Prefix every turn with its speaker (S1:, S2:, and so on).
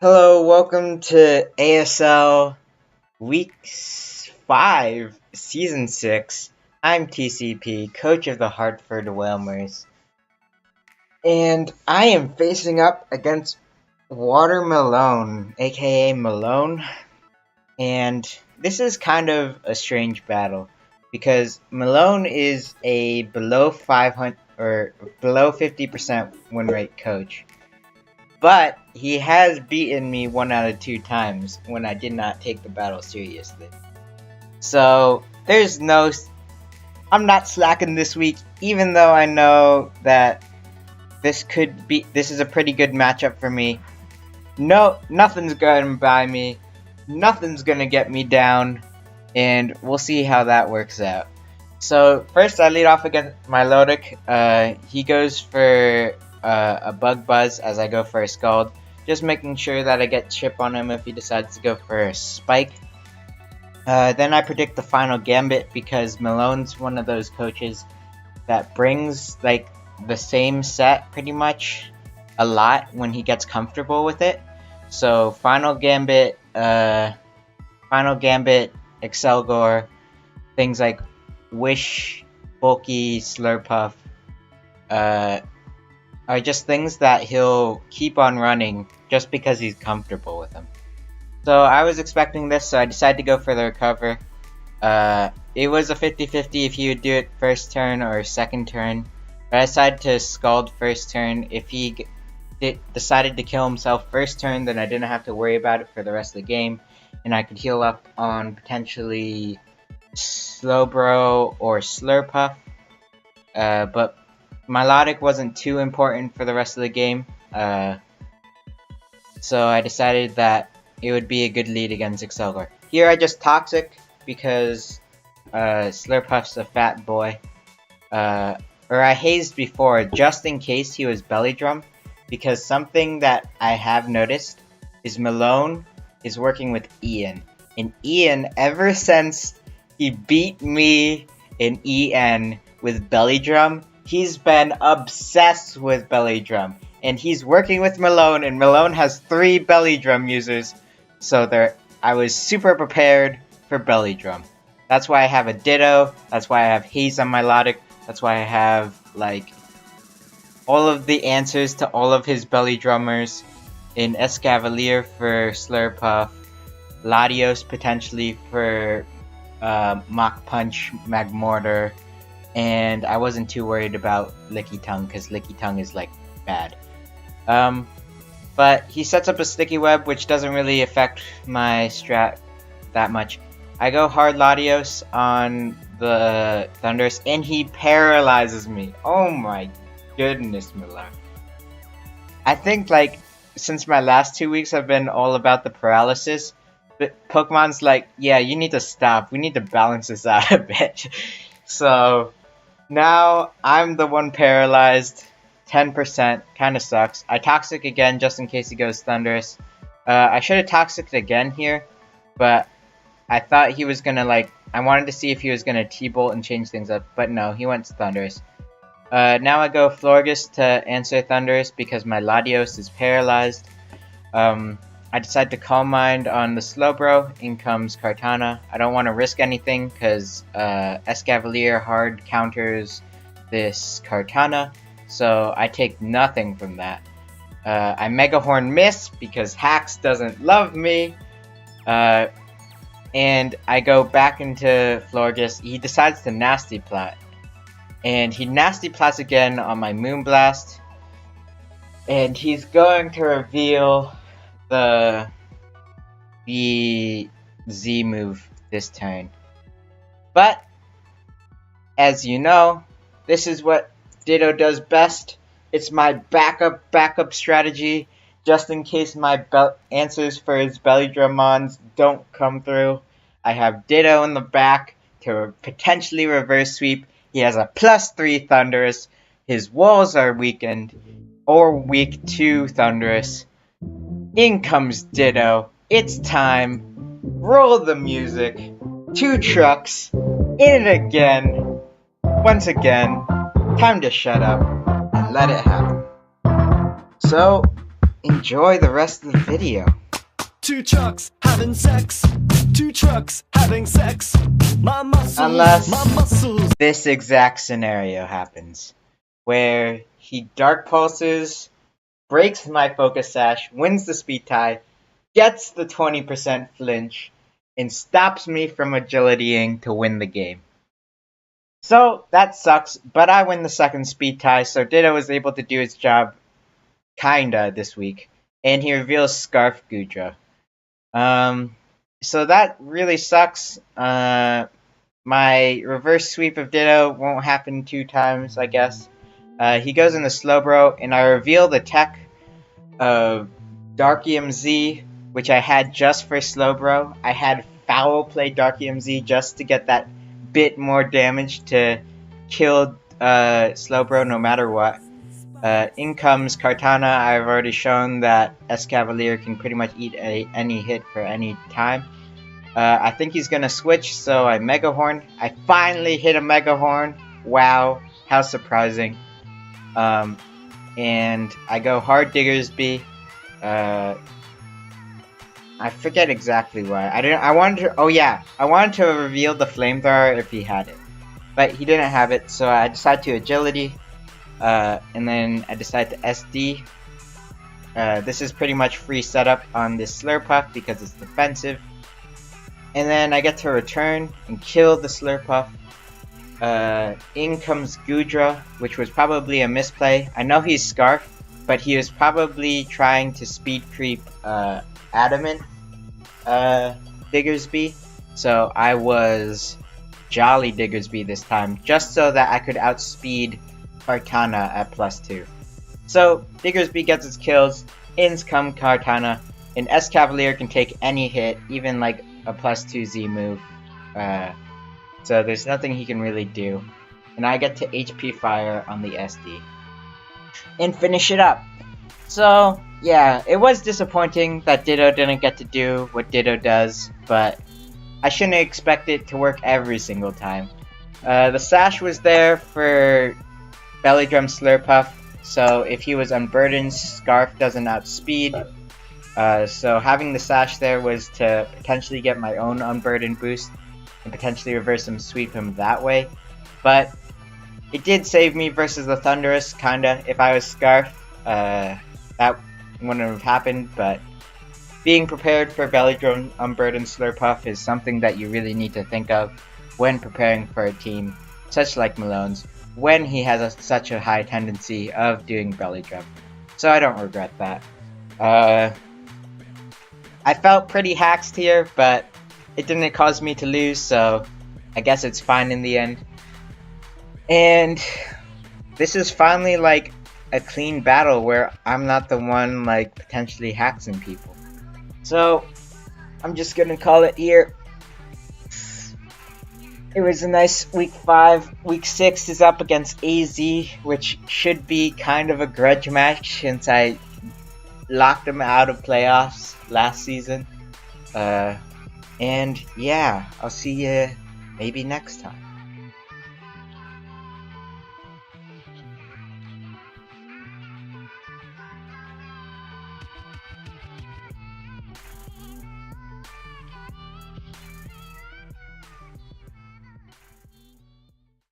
S1: Hello, welcome to ASL Week 5, Season 6. I'm TCP, coach of the Hartford Whalers, and I am facing up against Melone, aka Melone, and this is kind of a strange battle because Melone is a below 500 or below 50% win rate coach. But he has beaten me 1 out of 2 times when I did not take the battle seriously. So I'm not slacking this week, even though I know that this is a pretty good matchup for me. No, nothing's gonna buy me, nothing's gonna get me down, and we'll see how that works out. So first I lead off against Melodic. He goes for a Bug Buzz as I go for a Scald, just making sure that I get Chip on him if he decides to go for a Spike. Then I predict the final Gambit because Melone's one of those coaches that brings like the same set pretty much a lot when he gets comfortable with it. So final Gambit, Excelgor, things like Wish, Bulky, Slurpuff, are just things that he'll keep on running just because he's comfortable with them. So I was expecting this, so I decided to go for the recover. It was a 50-50 if he would do it first turn or second turn, but I decided to Scald first turn. If he decided to kill himself first turn, then I didn't have to worry about it for the rest of the game, and I could heal up on potentially Slowbro or Slurpuff. But Melodic wasn't too important for the rest of the game, so I decided that it would be a good lead against Excelgor. Here I just Toxic because Slurpuff's a fat boy. Or I hazed before just in case he was Belly Drum, because something that I have noticed is Melone is working with Ian. And Ian, ever since he beat me in EN with Belly Drum, he's been obsessed with Belly Drum. And he's working with Melone, and Melone has 3 Belly Drum users. So I was super prepared for Belly Drum. That's why I have a Ditto, that's why I have Haze on my Melodic, that's why I have, like, all of the answers to all of his Belly Drummers in Escavalier for Slurpuff, Latios potentially for Mach Punch, Magmortar, and I wasn't too worried about Licky Tongue, because Licky Tongue is, like, bad. But he sets up a Sticky Web, which doesn't really affect my strat that much. I go hard Latios on the Thundurus, and he paralyzes me. Oh my goodness, Miller. I think, like, since my last 2 weeks have been all about the paralysis, but Pokemon's like, yeah, you need to stop. We need to balance this out a bit. So now I'm the one paralyzed. 10% kind of sucks. I Toxic again just in case he goes Thundurus. I should have Toxiced again here, but I thought he was gonna, like, I wanted to see if he was gonna T-Bolt and change things up, but no, he went to Thundurus. Now I go Florges to answer Thundurus because my Latios is paralyzed. I decide to Calm Mind on the Slowbro. In comes Kartana. I don't want to risk anything because Escavalier hard counters this Kartana. So I take nothing from that. I Mega Horn miss because Hax doesn't love me. And I go back into Florges. He decides to Nasty Plat. And he Nasty Plats again on my Moonblast. And he's going to reveal the Z move this turn. But, as you know, this is what Ditto does best. It's my backup strategy, just in case my answers for his Belly Drum mons don't come through. I have Ditto in the back to potentially reverse sweep. He has a +3 Thundurus. His walls are weakened, or weak 2 Thundurus. In comes Ditto. It's time. Roll the music. 2 trucks. In it again. Once again. Time to shut up and let it happen. So, enjoy the rest of the video.
S2: Two trucks having sex. Two trucks having sex. My muscles,
S1: Unless
S2: my muscles.
S1: this exact scenario happens, where he dark pulses, breaks my focus sash, wins the speed tie, gets the 20% flinch, and stops me from agilitying to win the game. So that sucks, but I win the second speed tie, so Ditto was able to do his job kinda this week, and he reveals Scarf Gudra. So that really sucks. My reverse sweep of Ditto won't happen 2 times, I guess. He goes into Slowbro, and I reveal the tech of Darkium Z, which I had just for Slowbro. I had foul play Darkium Z just to get that bit more damage to kill Slowbro no matter what. In comes Kartana. I've already shown that S-Cavalier can pretty much eat any hit for any time. I think he's gonna switch, so I Mega Horn. I finally hit a Mega Horn. Wow, how surprising. And I go hard Diggersby. I forget exactly why. I wanted to. Oh yeah, I wanted to reveal the flamethrower if he had it, but he didn't have it. So I decided to agility, and then I decided to SD. This is pretty much free setup on this Slurpuff because it's defensive. And then I get to return and kill the Slurpuff. In comes Gudra, which was probably a misplay. I know he's Scarf, but he was probably trying to speed creep Adamant Diggersby. So I was Jolly Diggersby this time, just so that I could outspeed Kartana at +2. So Diggersby gets its kills, ins come Kartana, and S-Cavalier can take any hit, even like a +2 Z move. So there's nothing he can really do. And I get to HP fire on the SD. And finish it up. So, yeah, it was disappointing that Ditto didn't get to do what Ditto does, but I shouldn't expect it to work every single time. The sash was there for Belly Drum Slurpuff, so if he was unburdened, Scarf doesn't outspeed. So having the sash there was to potentially get my own unburdened boost and potentially reverse him, sweep him that way. But it did save me versus the Thunderous, kinda. If I was Scarf, that wouldn't have happened, but being prepared for Belly Drum Unburdened Slurpuff is something that you really need to think of when preparing for a team, such like Melone's, when he has such a high tendency of doing Belly Drum. So I don't regret that. I felt pretty haxed here, but it didn't cause me to lose, so I guess it's fine in the end. And this is finally like a clean battle where I'm not the one like potentially haxing people. So I'm just gonna call it here. It was a nice week 5. Week 6 is up against AZ, which should be kind of a grudge match since I locked them out of playoffs last season. And yeah, I'll see you maybe next time.